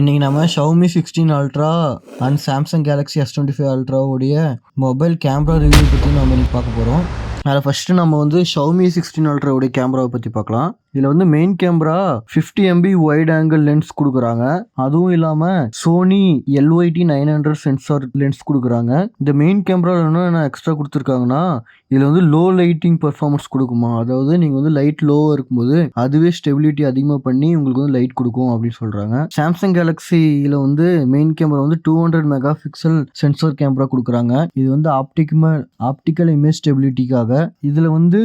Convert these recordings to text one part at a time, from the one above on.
இன்னைக்கு நம்ம Xiaomi 16 Ultra and Samsung Galaxy S25 Ultra உடைய மொபைல் கேமரா ரிவ்யூ பற்றி நம்ம இன்னைக்கு பார்க்க போகிறோம். அதில் ஃபஸ்ட்டு நம்ம வந்து Xiaomi 16 Ultra உடைய கேமராவை பற்றி பார்க்கலாம். இதில் வந்து main camera 50 MB wide angle lens கொடுக்குறாங்க. அதுவும் இல்லாமல் சோனி LYT 900 சென்சார் லென்ஸ் கொடுக்குறாங்க. இந்த மெயின் கேமராவில் என்ன எக்ஸ்ட்ரா கொடுத்துருக்காங்கன்னா, இதில் வந்து லோ லைட்டிங் பர்ஃபார்மன்ஸ் கொடுக்குமா, அதாவது நீங்கள் வந்து லைட் லோவாக இருக்கும்போது அதுவே ஸ்டெபிலிட்டி அதிகமாக பண்ணி உங்களுக்கு வந்து லைட் கொடுக்கும் அப்படின்னு சொல்கிறாங்க. சாம்சங் கேலக்ஸியில் வந்து மெயின் கேமரா வந்து 200 மெகா பிக்சல் சென்சார் கேமரா கொடுக்குறாங்க. இது வந்து ஆப்டிக்கல் இமேஜ் ஸ்டெபிலிட்டிக்காக. இதில் வந்து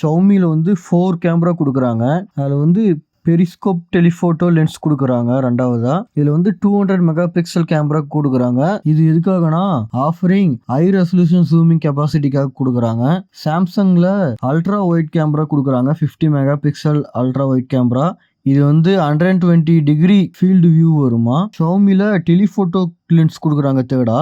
ஷவுமியில் வந்து 4 கேமரா கொடுக்குறாங்க. அதில் வந்து பெரிஸ்கோப் டெலிஃபோட்டோ லென்ஸ் கொடுக்குறாங்க. ரெண்டாவதா இதில் வந்து 200 மெகா பிக்சல் கேமரா கொடுக்குறாங்க. இது எதுக்காகனா ஆஃபரிங் ஹை ரெசல்யூஷன் ஜூமிங் கெப்பாசிட்டிக்காக கொடுக்குறாங்க. சாம்சங்ல அல்ட்ரா ஒயிட் கேமரா கொடுக்குறாங்க. 50 mega pixel ultra white camera. இது வந்து 120 டிகிரி ஃபீல்டு வியூ வருமா. ஷவுமியில் டெலிஃபோட்டோ லென்ஸ் கொடுக்குறாங்க. தேர்டா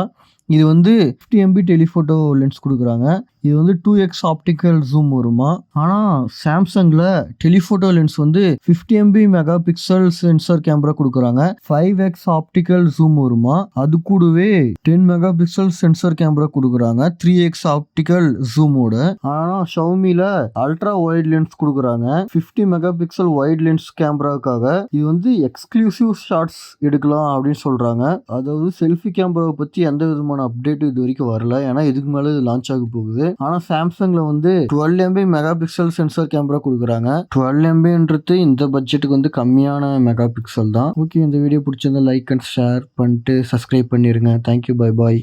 இது வந்து 50 MB டெலிஃபோட்டோ லென்ஸ் கொடுக்குறாங்க. இது வந்து 2x ஆப்டிக்கல் ஜூம் வருமா. ஆனால் சாம்சங்கில் டெலிஃபோட்டோ லென்ஸ் வந்து 50 MB mega pixel sensor camera கொடுக்குறாங்க. 5x ஆப்டிக்கல் ஜூம் வருமா. அது கூடவே 10 மெகா பிக்சல் சென்சார் கேமரா கொடுக்குறாங்க 3x ஆப்டிக்கல் ஜூமோட. ஆனால் ஷவுமியில் அல்ட்ரா வைட் லென்ஸ் கொடுக்குறாங்க 50 மெகா பிக்சல் வைட் லென்ஸ் கேமராக்காக. இது வந்து எக்ஸ்க்ளூசிவ் ஷாட்ஸ் எடுக்கலாம் அப்படின்னு சொல்கிறாங்க. அதாவது செல்ஃபி கேமராவை பற்றி எந்த விதமான அப்டேட் இது வரைக்கும் வரல, ஏன்னா இதுக்கு மேலே இது லான்ச் ஆக போகுது. ஆனால் சாம்சங்ல வந்து 12 MB mega pixel sensor camera கொடுக்குறாங்க. 12 MBன்றது இந்த பட்ஜெட்டுக்கு வந்து கம்மியான மெகா பிக்சல் தான். ஓகே, இந்த வீடியோ பிடிச்சிருந்தா லைக் அண்ட் ஷேர் பண்ணிட்டு சப்ஸ்கிரைப் பண்ணிருங்க. Thank you, bye bye.